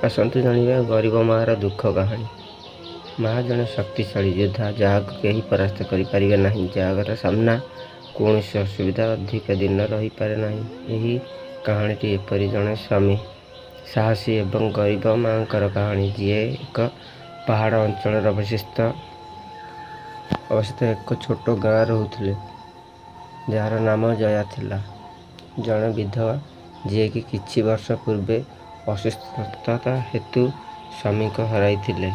ଆସନ୍ତୁ ଜାଣିବା ଗରିବ ମାଆର ଦୁଃଖ କାହାଣୀ। ମା ଜଣେ ଶକ୍ତିଶାଳୀ ଯୋଦ୍ଧା, ଯାହାକୁ କେହି ପରାସ୍ତ କରିପାରିବେ ନାହିଁ, ଯାହାର ସାମ୍ନା କୌଣସି ଅସୁବିଧା ଅଧିକ ଦିନ ରହିପାରେ ନାହିଁ। ଏହି କାହାଣୀଟି ଏପରି ଜଣେ ସ୍ୱାମୀ, ସାହସୀ ଏବଂ ଗରିବ ମାଆଙ୍କର କାହାଣୀ, ଯିଏ ଏକ ପାହାଡ଼ ଅଞ୍ଚଳରେ ଅବସ୍ଥିତ ଏକ ଛୋଟ ଗାଁ ରହୁଥିଲେ, ଯାହାର ନାମ ଜୟା ଥିଲା। ଜଣେ ବିଧବା, ଯିଏକି କିଛି ବର୍ଷ ପୂର୍ବେ ଅସୁସ୍ଥତା ହେତୁ ସ୍ୱାମୀଙ୍କୁ ହରାଇଥିଲେ।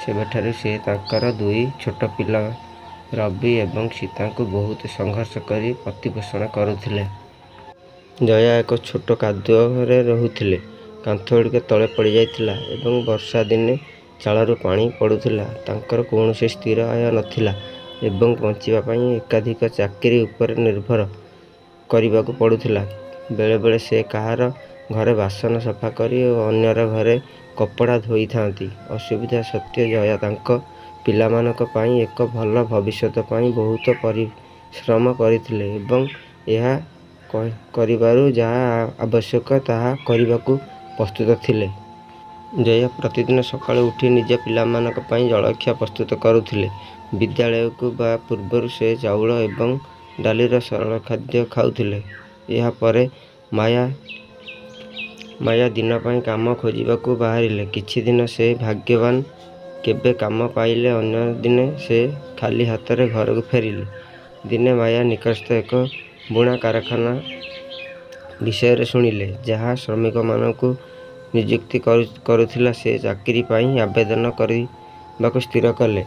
ସେବେଠାରୁ ସେ ତାଙ୍କର ଦୁଇ ଛୋଟ ପିଲା ରବି ଏବଂ ସୀତାଙ୍କୁ ବହୁତ ସଂଘର୍ଷ କରି ପ୍ରତିପୋଷଣ କରୁଥିଲେ। ଜୟା ଏକ ଛୋଟ କାଦୁଅ ଘରେ ରହୁଥିଲେ। କାନ୍ଥଗୁଡ଼ିକ ତଳେ ପଡ଼ିଯାଇଥିଲା ଏବଂ ବର୍ଷା ଦିନେ ଚାଳରୁ ପାଣି ପଡ଼ୁଥିଲା। ତାଙ୍କର କୌଣସି ସ୍ଥିର ଆୟ ନଥିଲା ଏବଂ ବଞ୍ଚିବା ପାଇଁ ଏକାଧିକ ଚାକିରି ଉପରେ ନିର୍ଭର କରିବାକୁ ପଡ଼ୁଥିଲା। ବେଳେବେଳେ ସେ କାହାର ଘରେ ବାସନ ସଫା କରି ଓ ଅନ୍ୟର ଘରେ କପଡ଼ା ଧୋଇଥାନ୍ତି। ଅସୁବିଧା ସତ୍ତ୍ୱେ ଜୟା ତାଙ୍କ ପିଲାମାନଙ୍କ ପାଇଁ ଏକ ଭଲ ଭବିଷ୍ୟତ ପାଇଁ ବହୁତ ପରିଶ୍ରମ କରିଥିଲେ ଏବଂ ଏହା କରିବାରୁ ଯାହା ଆବଶ୍ୟକ ତାହା କରିବାକୁ ପ୍ରସ୍ତୁତ ଥିଲେ। ଜୟା ପ୍ରତିଦିନ ସକାଳୁ ଉଠି ନିଜ ପିଲାମାନଙ୍କ ପାଇଁ ଜଳଖିଆ ପ୍ରସ୍ତୁତ କରୁଥିଲେ। ବିଦ୍ୟାଳୟକୁ ବା ପୂର୍ବରୁ ସେ ଚାଉଳ ଏବଂ ଡାଲିର ସରଳ ଖାଦ୍ୟ ଖାଉଥିଲେ। ଏହା ପରେ ମାୟା ଦିନ ପାଇଁ କାମ ଖୋଜିବାକୁ ବାହାରିଲେ। କିଛି ଦିନ ସେ ଭାଗ୍ୟବାନ, କେବେ କାମ ପାଇଲେ, ଅନ୍ୟ ଦିନେ ସେ ଖାଲି ହାତରେ ଘରକୁ ଫେରିଲେ। ଦିନେ ମାୟା ନିକଟସ୍ଥ ଏକ ବୁଣା କାରଖାନା ବିଷୟରେ ଶୁଣିଲେ, ଯାହା ଶ୍ରମିକମାନଙ୍କୁ ନିଯୁକ୍ତି କରୁଥିଲା। ସେ ଚାକିରି ପାଇଁ ଆବେଦନ କରିବାକୁ ସ୍ଥିର କଲେ।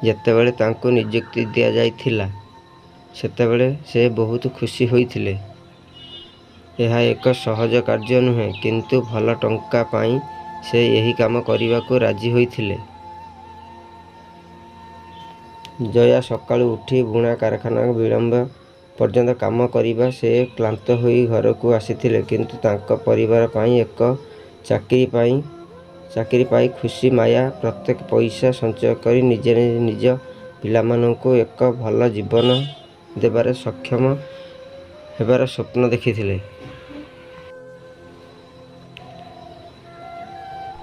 ଯେତେବେଳେ ତାଙ୍କୁ ନିଯୁକ୍ତି ଦିଆଯାଇଥିଲା, ସେତେବେଳେ ସେ ବହୁତ ଖୁସି ହୋଇଥିଲେ। ଏହା ଏକ ସହଜ କାର୍ଯ୍ୟ ନୁହେଁ, କିନ୍ତୁ ଭଲ ଟଙ୍କା ପାଇଁ ସେ ଏହି କାମ କରିବାକୁ ରାଜି ହୋଇଥିଲେ। ଜୟା ସକାଳୁ ଉଠି ବୁଣା କାରଖାନାରେ ବିଳମ୍ବ ପର୍ଯ୍ୟନ୍ତ କାମ କରିବା ସେ କ୍ଳାନ୍ତ ହୋଇ ଘରକୁ ଆସିଥିଲେ, କିନ୍ତୁ ତାଙ୍କ ପରିବାର ପାଇଁ ଏକ ଚାକିରି ପାଇ ଖୁସି। ମାୟା ପ୍ରତ୍ୟେକ ପଇସା ସଞ୍ଚୟ କରି ନିଜ ପିଲାମାନଙ୍କୁ ଏକ ଭଲ ଜୀବନ ଦେବାରେ ସକ୍ଷମ ହେବାର ସ୍ୱପ୍ନ ଦେଖିଥିଲେ।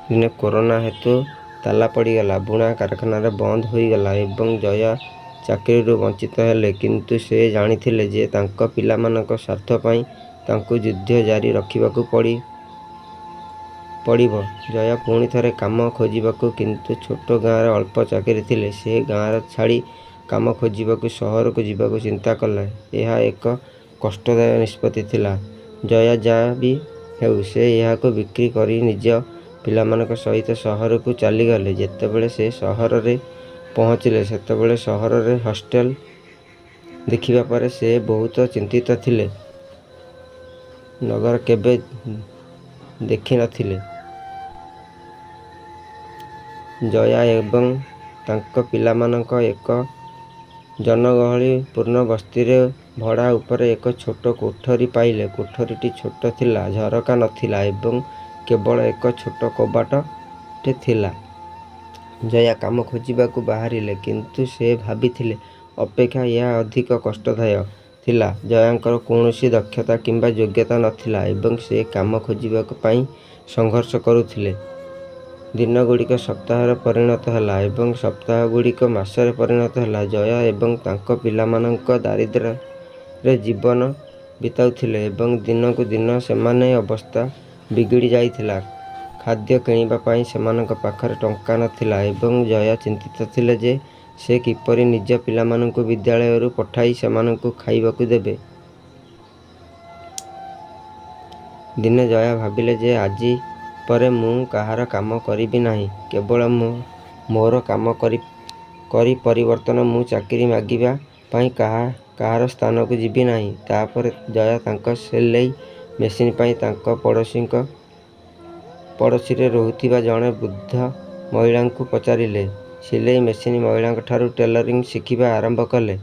ଦିନେ କରୋନା ହେତୁ ତାଲା ପଡ଼ିଗଲା, ବୁଣା କାରଖାନା ବନ୍ଦ ହୋଇଗଲା ଏବଂ ଜୟା ଚାକିରିରୁ ବଞ୍ଚିତ ହେଲେ। କିନ୍ତୁ ସେ ଜାଣିଥିଲେ ଯେ ତାଙ୍କ ପିଲାମାନଙ୍କ ସ୍ୱାର୍ଥ ପାଇଁ ତାଙ୍କୁ ଯୁଦ୍ଧ ଜାରି ରଖିବାକୁ ପଡ଼ିବ। ଜୟା ପୁଣି ଥରେ କାମ ଖୋଜିବାକୁ, କିନ୍ତୁ ଛୋଟ ଗାଁରେ ଅଳ୍ପ ଚାକିରି ଥିଲେ। ସେ ଗାଁ ଛାଡ଼ି କାମ ଖୋଜିବାକୁ ସହରକୁ ଯିବାକୁ ଚିନ୍ତା କଲେ। ଏହା ଏକ କଷ୍ଟଦାୟକ ନିଷ୍ପତ୍ତି ଥିଲା। ଜୟା ଯାହା ବି ହେଉ, ସେ ଏହାକୁ ବିକ୍ରି କରି ନିଜ ପିଲାମାନଙ୍କ ସହିତ ସହରକୁ ଚାଲିଗଲେ। ଯେତେବେଳେ ସେ ସହରରେ ପହଞ୍ଚିଲେ, ସେତେବେଳେ ସହରରେ ହଷ୍ଟେଲ ଦେଖିବା ପରେ ସେ ବହୁତ ଚିନ୍ତିତ ଥିଲେ। ନଗର କେବେ ଦେଖିନଥିଲେ। ଜୟା ଏବଂ ତାଙ୍କ ପିଲାମାନଙ୍କ ଏକ ଜନଗହଳିପୂର୍ଣ୍ଣ ବସ୍ତିରେ ଭଡ଼ା ଉପରେ ଏକ ଛୋଟ କୋଠରୀ ପାଇଲେ। କୋଠରୀଟି ଛୋଟ ଥିଲା, ଝରକା ନଥିଲା ଏବଂ କେବଳ ଏକ ଛୋଟ କବାଟଟେ ଥିଲା। ଜୟା କାମ ଖୋଜିବାକୁ ବାହାରିଲେ, କିନ୍ତୁ ସେ ଭାବିଥିବା ଅପେକ୍ଷା ଏହା ଅଧିକ କଷ୍ଟଦାୟକ ଥିଲା। ଜୟାଙ୍କର କୌଣସି ଦକ୍ଷତା କିମ୍ବା ଯୋଗ୍ୟତା ନଥିଲା ଏବଂ ସେ କାମ ଖୋଜିବା ପାଇଁ ସଂଘର୍ଷ କରୁଥିଲେ। ଦିନଗୁଡ଼ିକ ସପ୍ତାହରେ ପରିଣତ ହେଲା ଏବଂ ସପ୍ତାହଗୁଡ଼ିକ ମାସରେ ପରିଣତ ହେଲା। ଜୟା ଏବଂ ତାଙ୍କ ପିଲାମାନଙ୍କ ଦାରିଦ୍ର୍ୟରେ ଜୀବନ ବିତାଉଥିଲେ ଏବଂ ଦିନକୁ ଦିନ ସେମାନଙ୍କ ଅବସ୍ଥା ବିଗିଡ଼ି ଯାଉଥିଲା। ଖାଦ୍ୟ କିଣିବା ପାଇଁ ସେମାନଙ୍କ ପାଖରେ ଟଙ୍କା ନଥିଲା ଏବଂ ଜୟା ଚିନ୍ତିତ ଥିଲେ ଯେ ସେ କିପରି ନିଜ ପିଲାମାନଙ୍କୁ ବିଦ୍ୟାଳୟକୁ ପଠାଇ ସେମାନଙ୍କୁ ଖାଇବାକୁ ଦେବେ। ଦିନେ ଜୟା ଭାବିଲେ ଯେ ଆଜି ପରେ ମୁଁ କାହାର କାମ କରିବି ନାହିଁ, କେବଳ ମୋର କାମ କରି ପରିବର୍ତ୍ତନ। ମୁଁ ଚାକିରି ମାଗିବା ପାଇଁ କାହାର ସ୍ଥାନକୁ ଯିବି ନାହିଁ। ତାପରେ ଜୟା ତାଙ୍କ ସିଲେଇ ମେସିନ୍ ପାଇଁ ତାଙ୍କ ପଡ଼ୋଶୀରେ ରହୁଥିବା ଜଣେ ବୃଦ୍ଧ ମହିଳାଙ୍କୁ ପଚାରିଲେ। ସିଲେଇ ମେସିନ୍ ମହିଳାଙ୍କଠାରୁ ଟେଲରିଂ ଶିଖିବା ଆରମ୍ଭ କଲେ।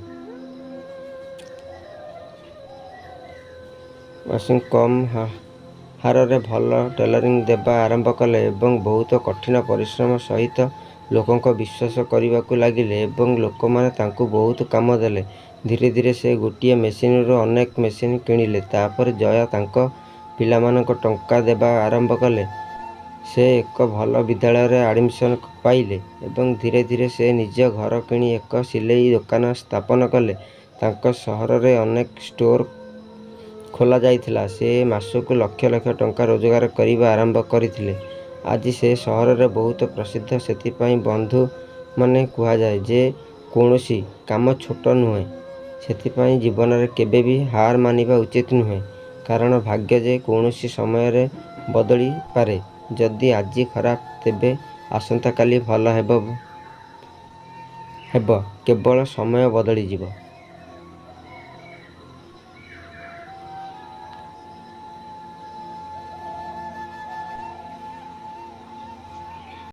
କମ୍ ହାରରେ ଭଲ ଟେଲରିଂ ଦେବା ଆରମ୍ଭ କଲେ ଏବଂ ବହୁତ କଠିନ ପରିଶ୍ରମ ସହିତ ଲୋକଙ୍କ ବିଶ୍ୱାସ କରିବାକୁ ଲାଗିଲେ ଏବଂ ଲୋକମାନେ ତାଙ୍କୁ ବହୁତ କାମ ଦେଲେ। ଧୀରେ ଧୀରେ ସେ ଗୋଟିଏ ମେସିନ୍ରୁ ଅନେକ ମେସିନ୍ କିଣିଲେ। ତାପରେ ଜୟା ତାଙ୍କ ପିଲାମାନଙ୍କୁ ଟଙ୍କା ଦେବା ଆରମ୍ଭ କଲେ। ସେ ଏକ ଭଲ ବିଦ୍ୟାଳୟରେ ଆଡ଼ମିସନ୍ ପାଇଲେ ଏବଂ ଧୀରେ ଧୀରେ ସେ ନିଜ ଘର କିଣି ଏକ ସିଲେଇ ଦୋକାନ ସ୍ଥାପନ କଲେ। ତାଙ୍କ ସହରରେ ଅନେକ ଷ୍ଟୋର ଖୋଲାଯାଇଥିଲା। ସେ ମାସକୁ ଲକ୍ଷ ଲକ୍ଷ ଟଙ୍କା ରୋଜଗାର କରିବା ଆରମ୍ଭ କରିଥିଲେ। ଆଜି ସେ ସହରରେ ବହୁତ ପ୍ରସିଦ୍ଧ। ସେଥିପାଇଁ ବନ୍ଧୁମାନେ କୁହାଯାଏ ଯେ କୌଣସି କାମ ଛୋଟ ନୁହେଁ। ସେଥିପାଇଁ ଜୀବନରେ କେବେ ବି ହାର ମାନିବା ଉଚିତ ନୁହେଁ, କାରଣ ଭାଗ୍ୟ ଯେ କୌଣସି ସମୟରେ ବଦଳି ପାରେ। ଯଦି ଆଜି ଖରାପ, ତେବେ ଆସନ୍ତାକାଲି ଭଲ ହେବ। କେବଳ ସମୟ ବଦଳିଯିବ।